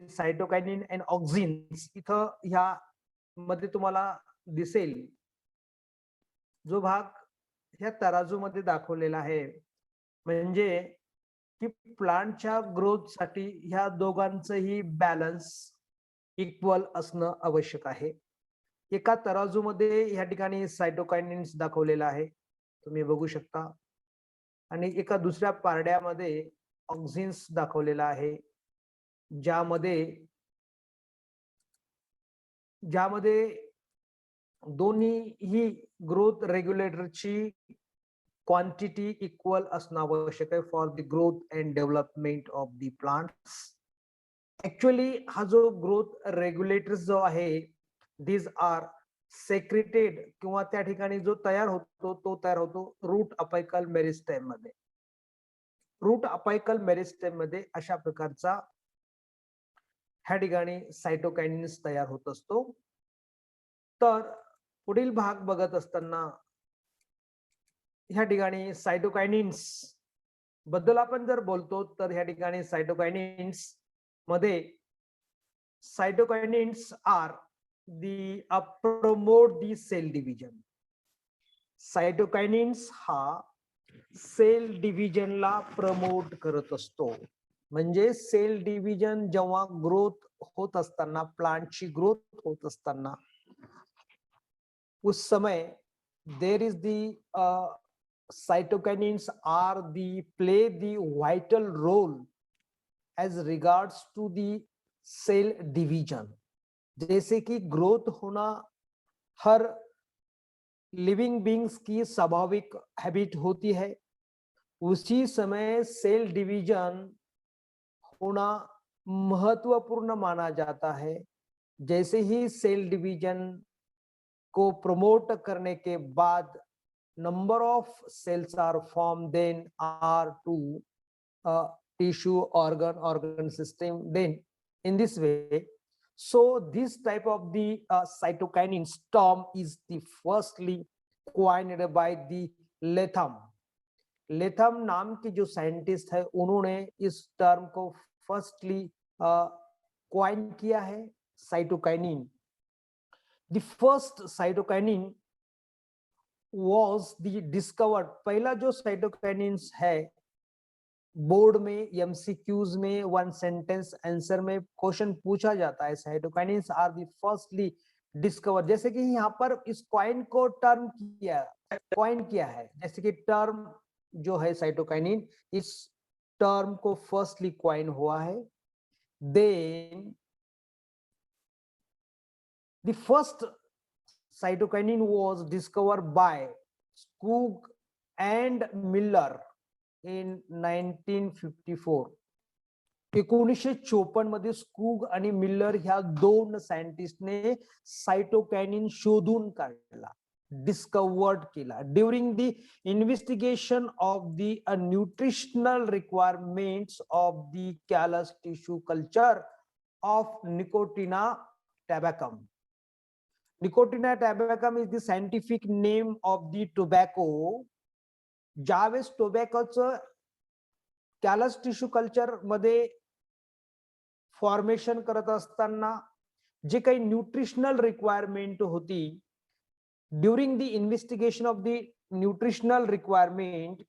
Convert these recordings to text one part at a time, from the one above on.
Cytokinin and ऑक्झिन्स इथं ह्या मध्ये तुम्हाला दिसेल जो भाग ह्या तराजूमध्ये दाखवलेला आहे, म्हणजे की प्लांटच्या ग्रोथ साठी ह्या दोघांचंही बॅलन्स इक्वल असणं आवश्यक आहे. एका तराजूमध्ये ह्या ठिकाणी सायटोकायनिन्स दाखवलेला आहे, तुम्ही बघू शकता, आणि एका दुसऱ्या पारड्यामध्ये ऑक्झिन्स दाखवलेला आहे, ज्यामध्ये दोन्ही ग्रोथ रेग्युलेटरची क्वांटिटी इक्वल असणं आवश्यक आहे for the growth and development of the plants. Actually हा जो ग्रोथ रेग्युलेटर जो आहे, दीज आर सेक्रेटेड किंवा त्या ठिकाणी जो तयार होतो रूट अपायकल मेरिस्टेम मध्ये. रूट अपायकल मेरिस्टेम मध्ये अशा प्रकारचा ह्या ठिकाणी सायटोकायनिन्स तयार होत असतो. तर पुढील भाग बघत असताना ह्या ठिकाणी सायटोकायनिन्स बद्दल आपण जर बोलतो तर ह्या ठिकाणी सायटोकायनिन्स मध्ये cytokinins are the promote the cell division. Cytokinins हा सेल डिव्हिजनला प्रमोट करत असतो. म्हणजे सेल डिव्हिजन जेव्हा ग्रोथ होत असताना, प्लांटची ग्रोथ होत असताना, उस समय there is the cytokinins are the play the vital role as regards to the cell division. जैसे कि ग्रोथ होना हर लिविंग बींग्स की स्वाभाविक हैबिट होती है, उसी समय सेल डिवीजन होना महत्वपूर्ण माना जाता है. जैसे ही सेल डिवीजन को प्रमोट करने के बाद number of cells are formed, then are to tissue organ system, then in this way. So this type of the cytokinin term is the firstly coined by the Latham. Latham नाम की जो scientist है, उन्होंने इस term को firstly coin किया है, cytokinin. The first cytokinin was the discovered. पहला जो साइटोकाइनिन्स है, बोर्ड में एमसीक्यूज में 1 सेंटेंस आंसर में क्वेश्चन पूछा जाता है, cytokinins are the firstly discover. जैसे कि यहाँ पर इस क्वाइन को टर्म क्वाइन किया है, जैसे कि टर्म जो है साइटोकाइनिन, इस टर्म को फर्स्टली क्वाइन हुआ है. Then the first cytokinin was discovered by Skoog and Miller in 1954. 1954 मध्ये स्कूग आणि मिल्लर ह्या दोन सायंटिस्टने सायटोकायनिन शोधून काढला, डिस्कवर्ड केला. During the investigation of the nutritional requirements of the callus tissue culture of Nicotina tabacum. Nicotina tabacum is the scientific name of the tobacco. ज्यावेळेस टोबॅकोचं callus tissue culture मध्ये formation करत असताना जे काही न्यूट्रिशनल रिक्वायरमेंट होती, during the investigation of the nutritional requirement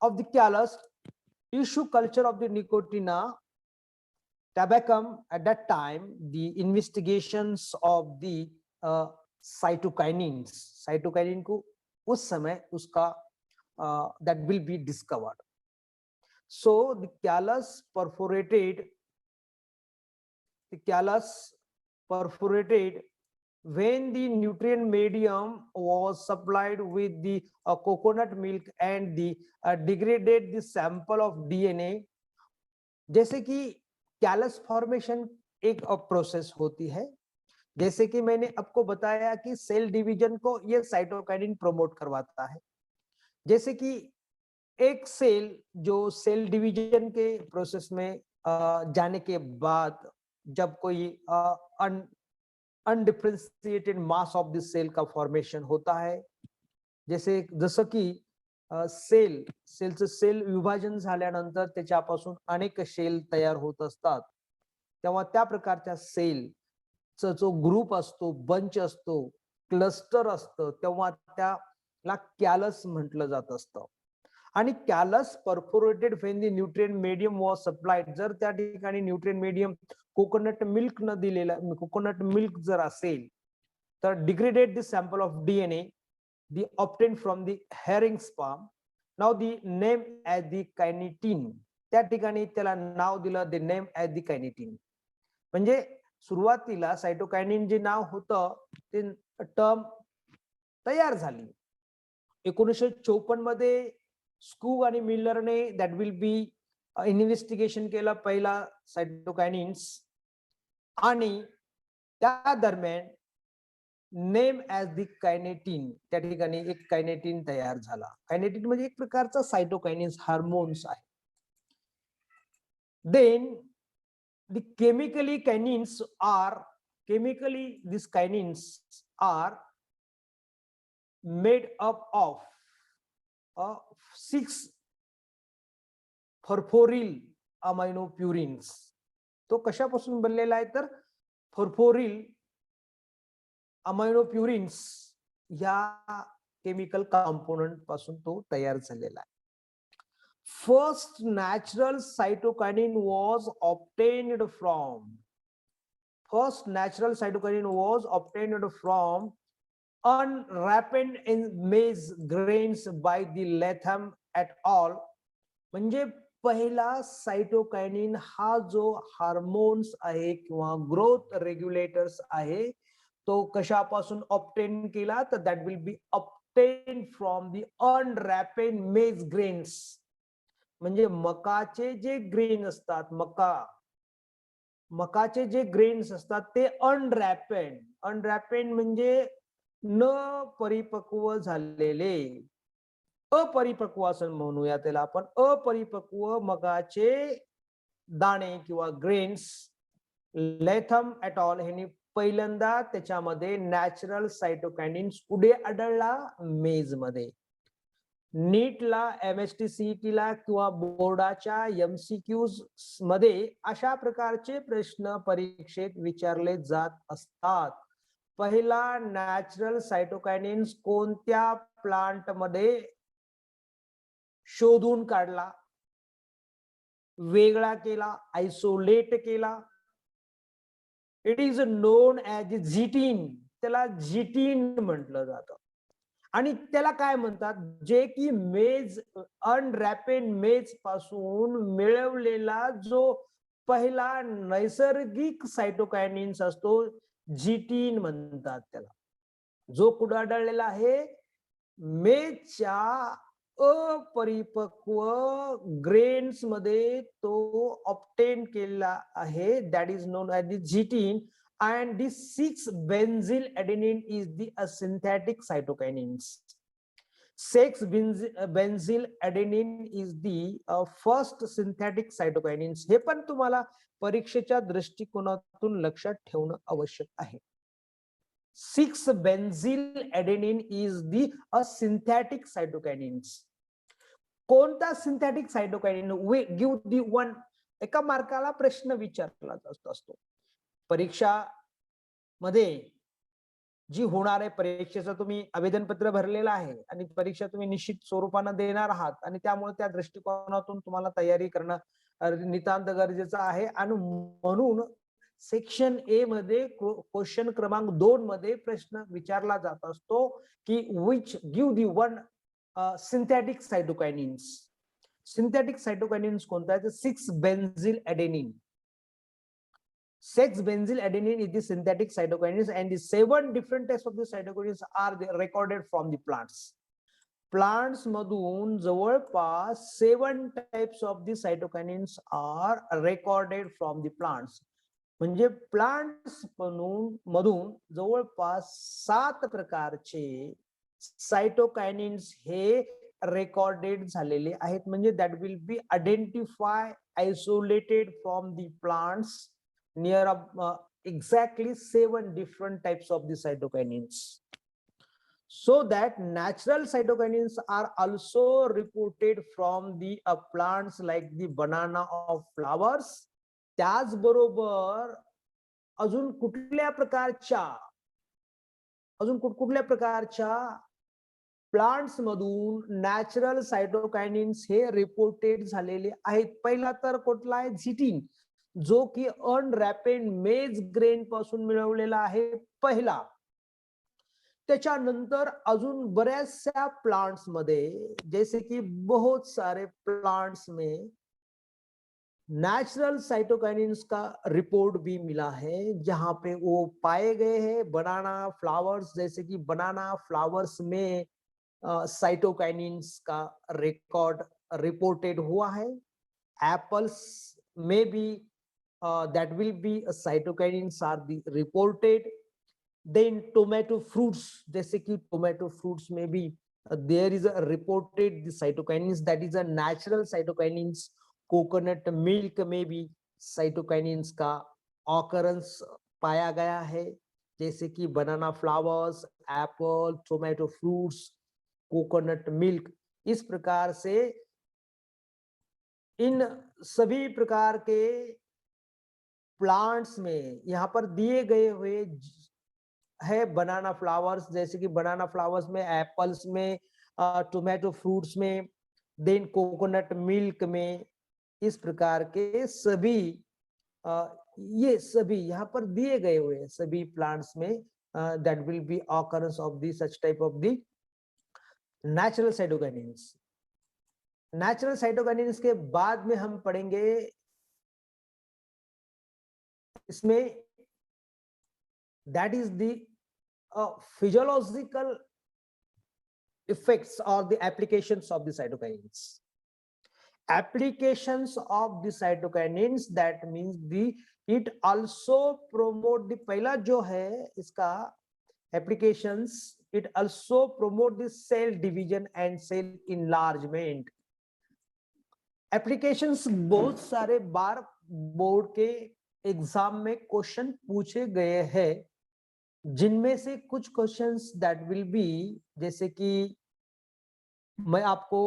of the callus tissue culture of the Nicotina tabacum, at that time the investigations of the cytokinins, cytokinin को उस समय उसका that will be discovered. So the callus perforated when the nutrient medium was supplied with the coconut milk and the degraded the sample of DNA. जैसे कि callus formation एक process होती है, जैसे कि मैंने आपको बताया कि सेल डिवीजन को ये साइटोकाइनिन प्रमोट करवाता है. जैसे कि एक सेल जो सेल डिवीजन के प्रोसेस में जाने के बाद जब कोई undifferentiated mass of the cell का फॉर्मेशन होता है, जैसे कि सेलचं सेल विभाजन झाल्यानंतर त्याच्यापासून अनेक सेल तयार होत असतात, तेव्हा त्या प्रकारच्या सेलचा जो ग्रुप असतो, बंच असतो, क्लस्टर असतं, तेव्हा त्याला कॅलस म्हटलं जात असतं. आणि callus perforated when the nutrient medium was supplied, जर त्या ठिकाणी न्यूट्रिएंट मीडियम कोकोनट मिल्क न दिलेला, कोकोनट मिल्क जर असेल तर degraded the sample of DNA the obtained from the herring sperm. Now the name as the kinetin, त्या ठिकाणी त्याला नाव दिलं the name as the kinetin. म्हणजे सुरुवातीला सायटोकायनिन जे नाव होतं ते टर्म तयार झाली. 1954 मध्ये स्कूग आणि मिलरने दॅट विल बी इन्व्हेस्टिगेशन केलं पहिला सायटोकायनिन्स, आणि त्या दरम्यान नेम ऍज द कायनेटिन, त्या ठिकाणी एक कायनेटिन तयार झाला. कायनेटिन म्हणजे एक प्रकारचा सायटोकायनिन्स हार्मोन्स आहे. Then the chemically this kinins are made up of 6 furfuryl aminopurines. तो कशापासून बनलेला आहे तर फॉर्फोरिल अमायनोप्युरिन्स या केमिकल कंपोनेंट पासून तो तयार झालेला आहे. First natural cytokinin was obtained from unripened in maize grains by the Latham et al. म्हणजे पहिला सायटोकायनिन हा जो हार्मोन्स आहे किंवा ग्रोथ रेग्युलेटर्स आहे तो कशापासून ऑब्टेन केला तर that will be obtain from the unripened maize grains. म्हणजे मकाचे जे ग्रेन असतात, मकाचे जे ग्रेन्स असतात ते अनरॅपेड म्हणजे न परिपक्व झालेले, अपरिपक्व असं म्हणूया त्याला आपण, अपरिपक्व मकाचे दाणे किंवा ग्रेन्स लेथम एट ऑल ह्यांनी पहिल्यांदा त्याच्यामध्ये नॅचरल सायटोकायनिन्स पुढे आढळला मेज मध्ये. नीटला, MST ला किंवा बोर्डाच्या MCQs मध्ये अशा प्रकारचे प्रश्न परीक्षेत विचारले जात असतात. पहिला नॅचरल सायटोकायनिन्स कोणत्या प्लांट मध्ये शोधून काढला, वेगळा केला, आयसोलेट केला? It is known as zeatin. त्याला झिटीन म्हटलं जातं. आणि त्याला काय म्हणतात, जे की मेज, अनरॅपेड मेज पासून मिळवलेला जो पहिला नैसर्गिक सायटोकायनिन्स असतो, झिटीन म्हणतात त्याला. जो कुठे आढळलेला आहे, मेजच्या अपरिपक्व ग्रेन्स मध्ये तो ऑब्टेन केला आहे. That is known as the zeatin. And the 6-benzyl adenine is the synthetic cytokinins. 6-benzyl adenine is the first synthetic cytokinins. हे पण तुम्हाला परीक्षेच्या दृष्टिकोनातून लक्षात ठेवणं आवश्यक आहे. 6-benzyl adenine is the synthetic cytokinins. कोणता synthetic cytokinin? We give the one. एका मार्काला प्रश्न विचारला असतो परीक्षा मध्ये, जी होणार आहे परीक्षेचं तुम्ही आवेदनपत्र भरलेलं आहे आणि परीक्षा तुम्ही निश्चित स्वरूपाने देणार आहात, आणि त्यामुळे त्या दृष्टिकोनातून तुम्हाला तयारी करणं नितांत गरजेचं आहे. आणि म्हणून सेक्शन ए मध्ये क्वेश्चन क्रमांक 2 मध्ये प्रश्न विचारला जात असतो की which give the one synthetic cytokinins. Synthetic cytokinins कोणता आहे? 6-benzyl adenine. 6-benzyl adenine is the synthetic cytokinins, and the 7 different types of the cytokinins are recorded from the plants. Plants madun जवळपास 7 types of the cytokinins are recorded from the plants. म्हणजे plants मधून जवळपास 7 प्रकारचे सायटोकायनिन्स हे recorded झालेले आहेत. म्हणजे that will B identify isolated from the plants near exactly 7 different types of the cytokinins. so that natural cytokinins are also reported from the plants like the banana of flowers. त्याचबरोबर अजून कुठल्या प्रकारच्या plants मधून natural सायटोकायनिन्स हे reported झालेले आहेत. पहिला तर कुठला आहे, झिटिन, जो की अनरॅपेड मेज ग्रेन पासून मिळवलेला आहे पहिला. त्याच्यानंतर अजून बऱ्याचशा प्लांट्स मध्ये, जैसे कि बहुत सारे प्लांट्स में नेचुरल साइटोकाइनिन्स का रिपोर्ट भी मिला है, जहां पे वो पाए गए हैं. बनाना फ्लावर्स, जैसे कि बनाना फ्लावर्स में साइटोकाइनिन्स का रिकॉर्ड रिपोर्टेड हुआ है. एप्पल्स में भी that will be cytokinins are the reported. Then tomato fruits, जैसे कि tomato fruits में भी there is a reported the cytokinins, that is a natural cytokinins. Coconut milk में भी साइटोकाइनिन्स का ऑकरेंस पाया गया है, जैसे कि banana flowers, apple, tomato fruits, coconut milk. इस प्रकार से इन सभी प्रकार के प्लांट्स में यहाँ पर दिए गए हुए है बनाना फ्लावर्स, जैसे कि बनाना फ्लावर्स में, एप्पल्स में, टोमेटो फ्रूट्स में, देन कोकोनट मिल्क में. इस प्रकार के सभी ये सभी यहाँ पर दिए गए हुए सभी प्लांट्स में that will be occurrence of the such type of the natural cytokinins. Natural cytokinins के बाद में हम पढ़ेंगे इसमें that is the physiological effects और the applications of the cytokinins. Applications of the cytokinins, that means it also promote the, पहला जो है इसका applications, it also promote the cell division and cell enlargement. applications बहुत सारे बार board के exam में question पूछे गए हैं, जिनमें से कुछ क्वेश्चंस दैट विल बी, जैसे कि मैं आपको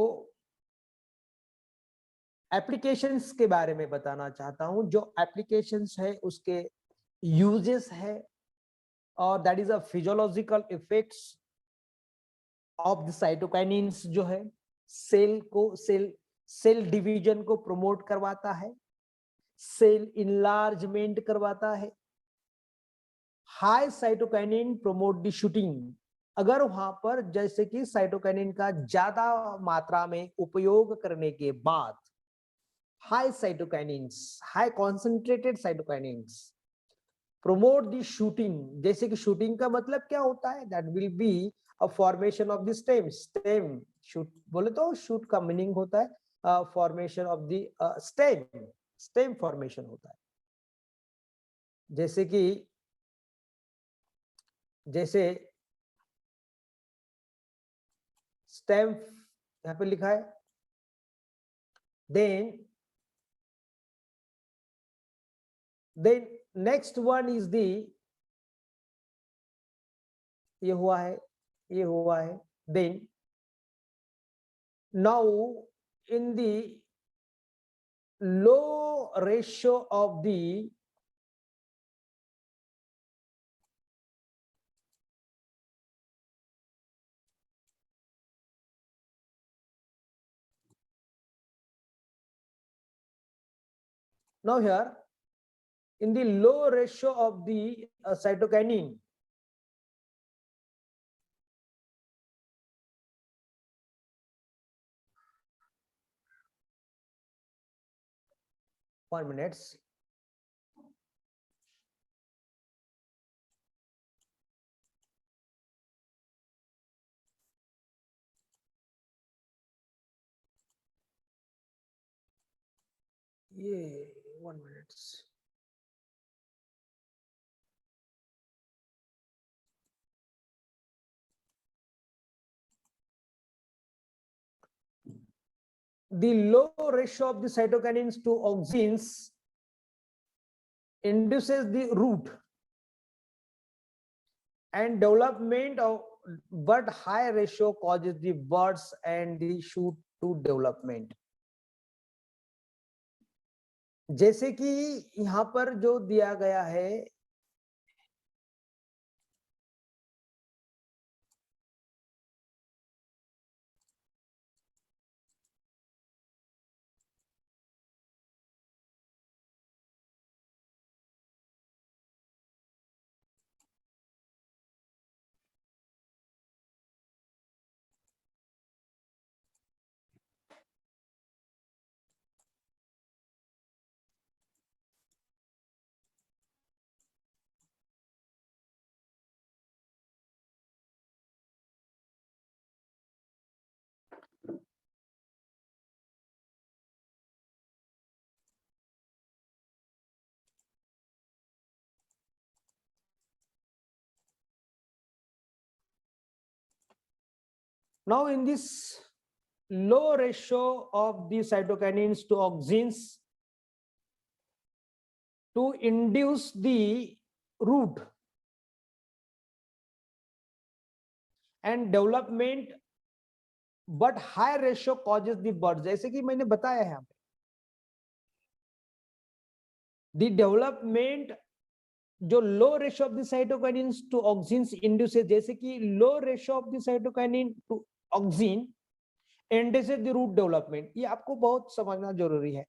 एप्लीकेशंस के बारे में बताना चाहता हूं. जो एप्लीकेशंस है उसके यूजेस है, और that is a physiological effects of the cytokinins, जो है सेल डिवीजन को प्रमोट करवाता है, सेल इनलार्जमेंट करवाता है. High cytokinin promote the shooting. अगर वहां पर जैसे कि साइटोकाइनिन का ज्यादा मात्रा में उपयोग करने के बाद high cytokinins, high concentrated cytokinins promote the shooting. जैसे कि shooting का मतलब क्या होता है, that will be a formation of the stem. shoot बोले तो shoot का meaning होता है formation of the stem formation होता है. जैसे stem यहाँ पे लिखा है. Then next one is the, ये हुआ है. Then now in the low ratio of the now here in the low ratio of the cytokinin, one minute. Yeah, 1 minute. The low ratio of the cytokinins to auxins induces the root and development of but high ratio causes the buds and the shoot to development. जैसे कि यहाँ पर जो दिया गया है, now in this low ratio of the cytokinins to auxins to induce the root and development, but high ratio causes the bud. जैसे कि मैंने बताया है, the development जो low ratio of the cytokinins to auxins induces, जैसे कि low ratio of the cytokinin to auxin induces the root development, ये आपको बहुत समझना जरूरी है.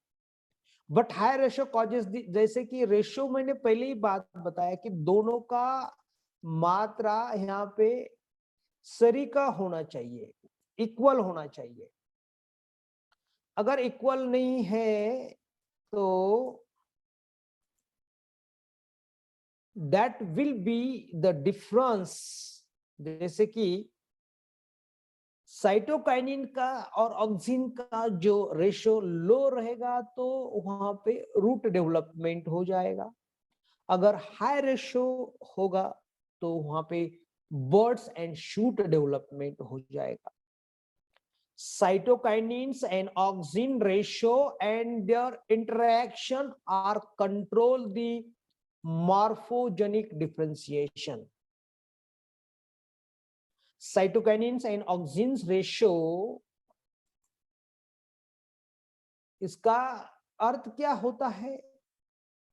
बट हाई रेशियो कॉजेस, जैसे कि रेशियो मैंने पहले ही बात बताया कि दोनों का मात्रा यहाँ पे सरीका होना चाहिए, इक्वल होना चाहिए. अगर इक्वल नहीं है तो that will be the difference. जैसे कि साइटोकाइनिन का और ऑक्सिन का जो रेशियो लो रहेगा तो वहां पे रूट डेवलपमेंट हो जाएगा. अगर हाई रेशियो होगा तो वहां पे बर्ड्स एंड शूट डेवलपमेंट हो जाएगा. Cytokinins and auxin ratio and their interaction are control the morphogenic differentiation. Cytokinins and auxins ratio, इसका अर्थ क्या होता है?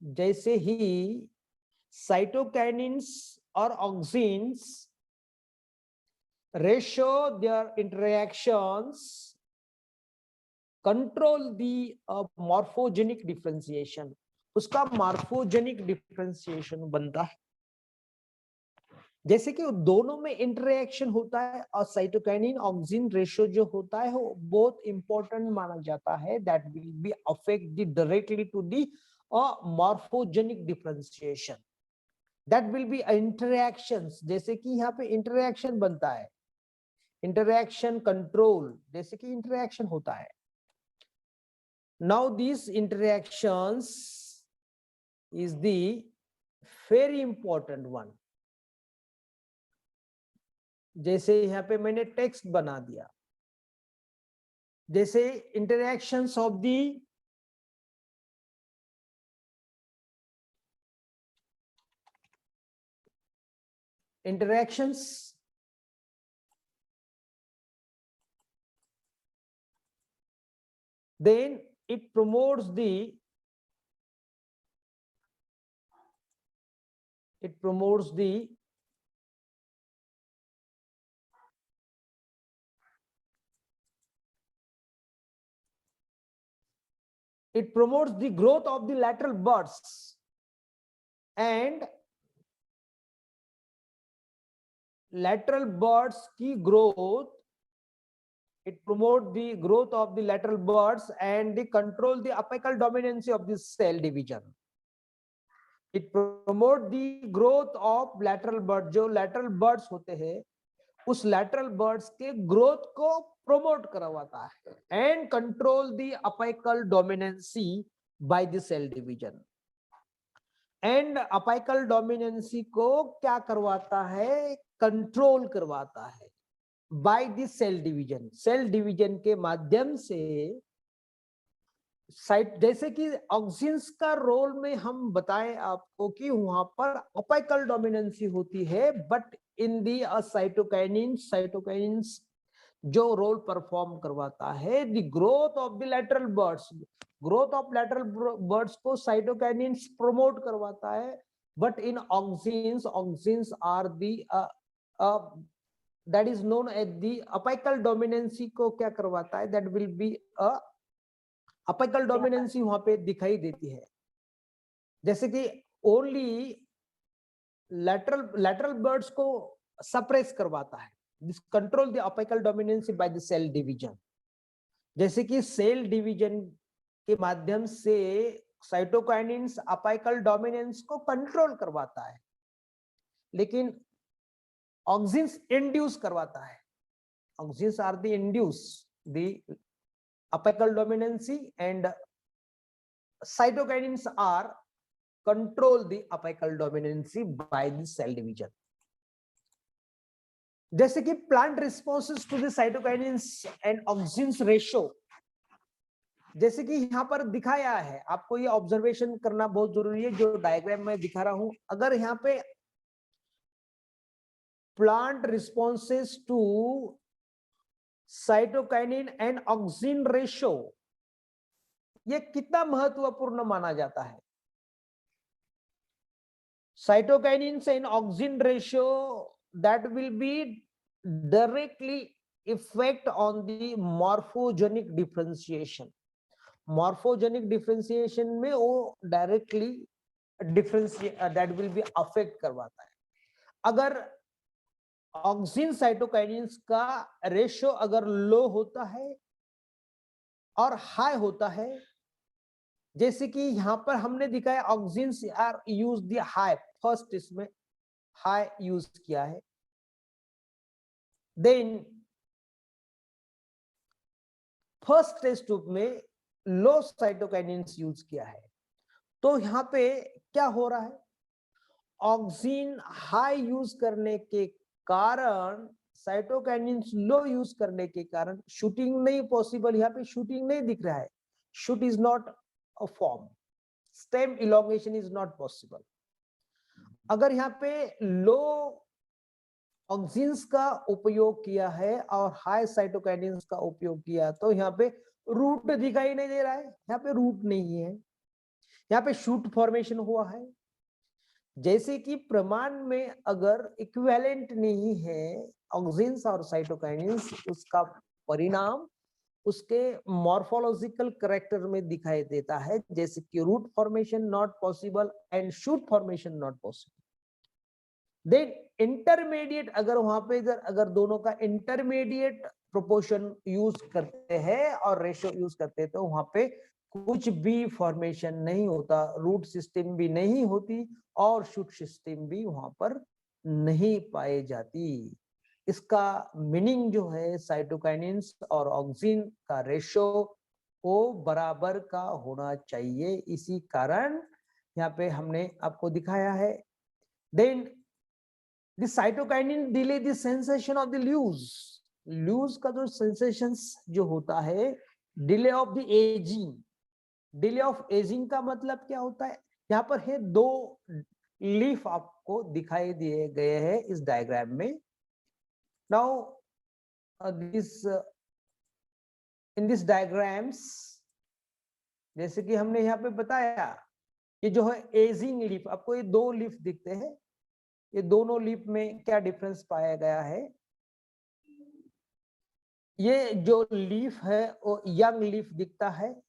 जैसे ही साइटोकाइनिन्स और auxins ratio their interactions control the morphogenic differentiation, उसका morphogenic differentiation बनता है. जैसे कि दोनों में इंटरेक्शन होता है और साइटोकाइनिन ऑक्सिन रेशियो जो होता है वो बहुत इंपॉर्टेंट माना जाता है. That will be affect the directly to the morphogenic differentiation. That will be interactions, जैसे कि यहाँ पे इंटरेक्शन बनता है, इंटरेक्शन कंट्रोल, जैसे कि इंटरेक्शन होता है. Now this interactions is the very important one. जैसे यहाँ पे मैंने टेक्स्ट बना दिया, जैसे interactions of the interactions then it promotes the growth of the lateral buds and lateral buds की growth. It promotes the growth of the lateral buds and the control the apical dominancy of the cell division. It promotes the growth of lateral buds. जो lateral buds होते हैं उस lateral buds के growth को promote करवाता है and control the apical dominancy by the cell division. And apical dominancy को क्या करवाता है? कंट्रोल करवाता है by the cell division. Cell division के माध्यम से साइट, जैसे कि ऑक्सिन्स का रोल में हम बताएं आपको कि वहां पर अपाइकल डोमिनेंसी होती है, बट इन दी साइटोकाइनिन जो रोल परफॉर्म करवाता है, the growth of the lateral birds, growth of lateral birds को साइटोकाइनिन प्रमोट करवाता है। But in auxins are the that is known as the apical dominance को क्या करवाता है, that will be apical dominance वहां पे दिखाई देती है। जैसे कि ओनली lateral birds को सप्रेस करवाता है, this control the apical dominance by the cell division. जैसे कि सेल डिवीजन के माध्यम से साइटोकाइनिन्स अपिकल डोमिनेंस को कंट्रोल करवाता है, लेकिन ऑक्सिन्स इंड्यूस करवाता है। Auxins are the induce the apical dominance and cytokinins are control the apical dominancy by the cell division। जैसे कि plant responses to the cytokinins and auxins ratio, जैसे कि यहां पर दिखाया है, आपको ये ऑब्जर्वेशन करना बहुत जरूरी है जो डायग्राम में दिखा रहा हूं। अगर यहां पे plant responses to cytokinin and auxin ratio, ये कितना महत्वपूर्ण माना जाता है। Cytokinins and auxin ratio that will be directly effect on the morphogenic differentiation। morphogenic differentiation में वो directly differentiate that will be affect करवाता है। अगर ऑक्सिन साइटोकाइनिन्स का रेशियो अगर लो होता है और हाई होता है, जैसे कि यहां पर हमने दिखाया auxins are use the high, first इसमें हाई यूज किया है, देन फर्स्ट टेस्ट ट्यूब में लो साइटोकाइनिन्स यूज किया है। तो यहां पे क्या हो रहा है, ऑक्सिन हाई यूज करने के कारण, साइटोकाइनिन्स लो यूज करने के कारण शूटिंग नहीं पॉसिबल, यहां पे शूटिंग नहीं दिख रहा है, shoot is not a form, stem elongation is not possible. अगर यहाँ पे लो ऑक्सिन्स का उपयोग किया है और हाई साइटोकाइनिन्स का उपयोग किया, तो यहाँ पे रूट दिखाई नहीं दे रहा है, यहाँ पे रूट नहीं है, यहाँ पे शूट फॉर्मेशन हुआ है। जैसे कि प्रमाण में अगर इक्विवेलेंट नहीं है ऑक्सिन्स और साइटोकाइनिन्स, उसका परिणाम उसके मॉर्फोलॉजिकल कैरेक्टर में दिखाई देता है, जैसे कि root formation not possible and shoot formation not possible. Then intermediate, अगर वहां पे अगर दोनों का इंटरमीडिएट प्रोपोर्शन यूज करते हैं और रेशियो यूज करते हैं, तो वहां पे कुछ भी फॉर्मेशन नहीं होता, रूट सिस्टम भी नहीं होती और शूट सिस्टम भी वहां पर नहीं पाई जाती। इसका मीनिंग जो है, साइटोकाइनिन्स और ऑक्सिन का रेशियो वो बराबर का होना चाहिए, इसी कारण यहाँ पे हमने आपको दिखाया है। Then the cytokinin delay the sensation of the leaves, leaves का जो सेंसेशंस जो होता है, delay of the ageing. Delay of ageing का मतलब क्या होता है, यहाँ पर है दो लीफ आपको दिखाई दिए गए हैं इस डायग्राम में। Now in this diagrams, जैसे कि हमने यहाँ पे बताया, ये जो है एजिंग लीफ, आपको ये दो लीफ दिखते हैं, ये दोनों लीफ में क्या डिफरेंस पाया गया है, ये जो लीफ है वो यंग लीफ दिखता है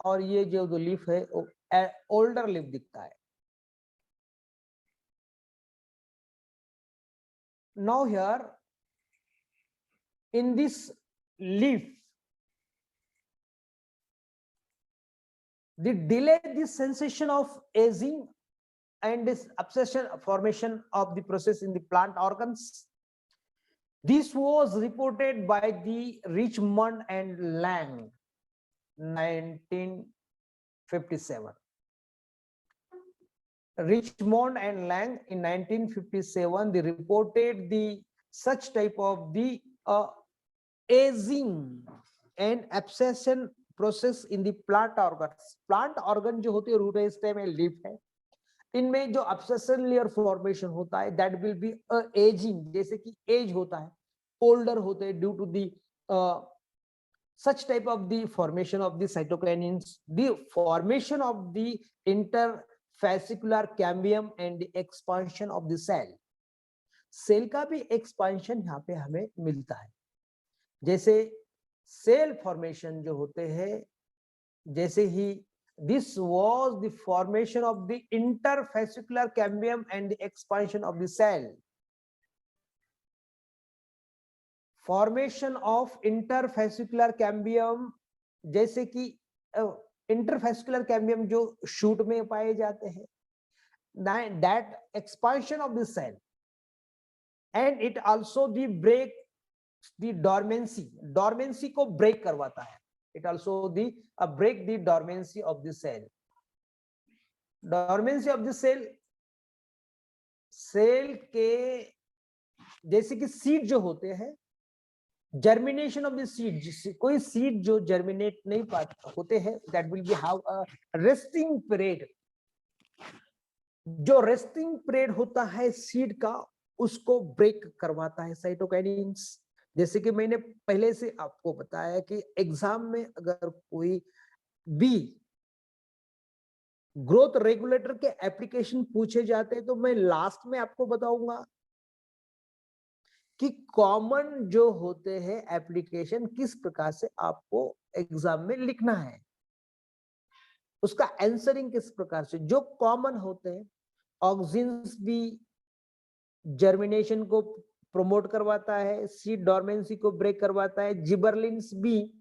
और ये जो लीफ है वो ओल्डर लीफ दिखता है। Now here in this leaf, the delay the sensation of aging and this abscession formation of the process in the plant organs. This was reported by the Richmond and Lang 1957. Richmond and Lang in 1957 they reported the such type of the aging and abscession process in the plant organs। plant organ जो होती है root है, stem है, leaf है, इनमें जो अपसेशन layer formation होता है दैट विल बी एजिंग, जैसे कि एज होता है, ओल्डर होते हैं due to the such type of the formation of the cytokinins, the formation of the interfascicular cambium and the expansion of the cell. सेल का भी एक्सपांशन यहाँ पे हमें मिलता है, जैसे सेल फॉर्मेशन जो होते हैं, जैसे ही this was the formation of the interfascicular cambium and the expansion of the cell. Formation of interfascicular cambium, जैसे कि इंटरफेसिकुलर कैम्बियम जो शूट में पाए जाते हैं, that expansion of the cell and it also the break the dormancy, dormancy को break करवाता है, it also the break the dormancy of the cell, dormancy of the cell, cell के जैसे कि सीड जो होते हैं, जर्मिनेशन ऑफ द सीड, कोई सीड जो जर्मिनेट नहीं पाते होते हैं that will be have a resting period, जो रेस्टिंग पीरियड होता है सीड का उसको ब्रेक करवाता है साइटोकाइनिन्स। जैसे कि मैंने पहले से आपको बताया कि एग्जाम में अगर कोई भी ग्रोथ रेगुलेटर के एप्लीकेशन पूछे जाते हैं तो मैं लास्ट में आपको बताऊंगा कि कॉमन जो होते हैं एप्लीकेशन किस प्रकार से आपको एग्जाम में लिखना है, उसका आंसरिंग किस प्रकार से, जो कॉमन होते हैं ऑक्सिन्स भी जर्मिनेशन को प्रमोट करवाता है, सीड डॉर्मेंसी को ब्रेक करवाता है, जिबरलिन्स भी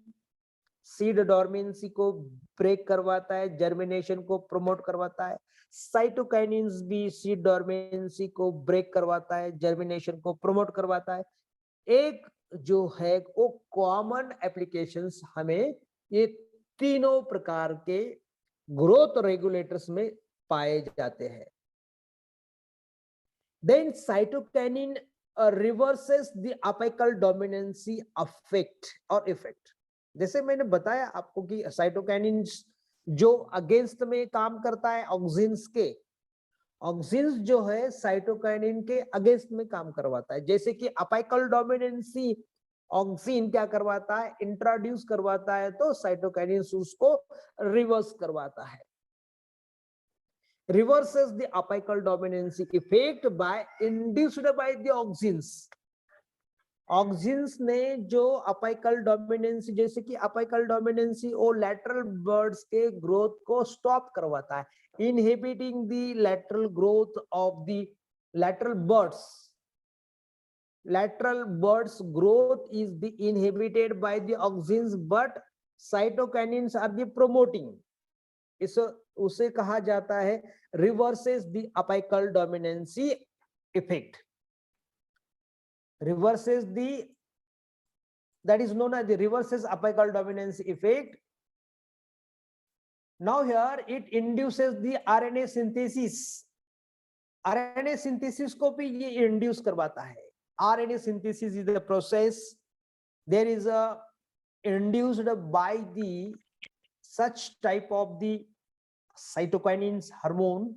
सीड डॉर्मेंसी को ब्रेक करवाता है, जर्मिनेशन को प्रमोट करवाता है, साइटोकाइनिन्स भी सीड डॉर्मेंसी को ब्रेक करवाता है, जर्मिनेशन को प्रमोट करवाता है। एक जो है वो कॉमन एप्लीकेशंस हमें ये तीनों प्रकार के ग्रोथ रेगुलेटर्स में पाए जाते हैं। Then cytokinin reverses the apical dominance affect और इफेक्ट। जैसे मैंने बताया आपको कि साइटोकाइनिन जो अगेंस्ट में काम करता है ऑक्सिन्स के, ऑक्सिन्स जो है साइटोकाइनिन के अगेंस्ट में काम करवाता है, जैसे कि अपिकल डोमिनेंसी ऑक्सिन क्या करवाता है, इंट्रोड्यूस करवाता है, तो साइटोकाइनिन उसको रिवर्स करवाता है, reverses the apical dominancy effect by induced by the auxins। Auxins ने जो अपाइकल डोमिनेंसी, जैसे कि अपाइकल डोमिनेंसी वो लैटरल बर्ड्स के ग्रोथ को स्टॉप करवाता है, inhibiting the lateral growth of the lateral birds, lateral birds growth is the inhibited by the auxins but cytokinins are the promoting, इस उसे कहा जाता है reverses the apical dominancy effect, reverses the, that is known as the reverses apical dominance effect। Now here it induces the RNA synthesis, RNA synthesis को भी ये induce करवाता है। RNA synthesis is the process there is a induced by the such type of the cytokinins hormone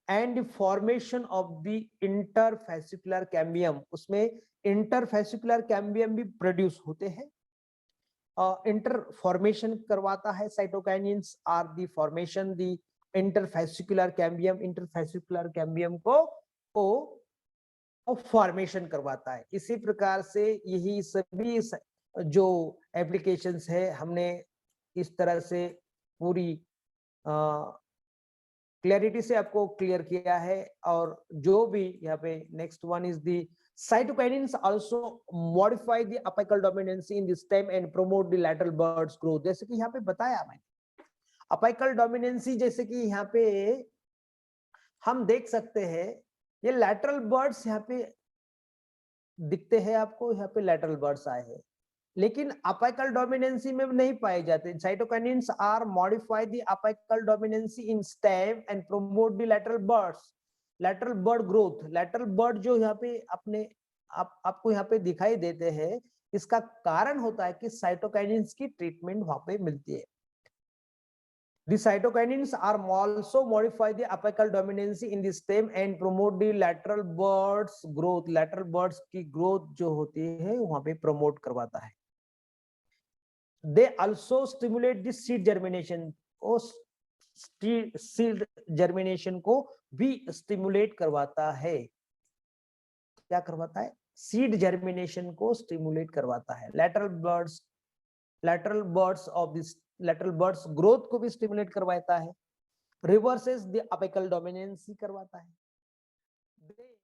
and the formation of the interfascicular cambium, उसमें interfascicular cambium भी produce होते हैं, inter formation करवाता है, cytokinins are the formation the interfascicular cambium, interfascicular cambium को formation करवाता है। इसी प्रकार से यही सभी जो एप्लीकेशंस है हमने इस तरह से पूरी क्लैरिटी से आपको क्लियर किया है। और जो भी यहाँ पे next one is the cytokinins also modify the apical dominancy in the stem and promote the lateral buds growth। जैसे कि यहाँ पे बताया मैंने apical dominancy, जैसे कि यहाँ पे हम देख सकते हैं ये lateral buds यहाँ पे दिखते हैं आपको, यहाँ पे lateral buds आए हैं, लेकिन अपाइकल डोमिनेंसी में नहीं पाए जाते। Cytokinins are modify the apical dominance in stem and promote the lateral birds, lateral bird growth. Lateral bird जो यहाँ पे अपने आपको यहाँ पे दिखाई देते हैं, इसका कारण होता है कि साइटोकाइनिन्स की ट्रीटमेंट वहां पे मिलती है। The cytokinins are also modify the apical dominancy in the stem and promote the lateral buds growth. Lateral buds की growth जो होती है वहां पे promote करवाता है. They also stimulate the seed germination. Seed germination को भी स्टिमुलेट करवाता है. क्या करवाता है? सीड जर्मिनेशन को स्टिमुलेट करवाता है. Lateral birds of this lateral birds growth को भी स्टिमुलेट करवाता है. रिवर्सेस द अपिकल डोमिनेंसी करवाता है.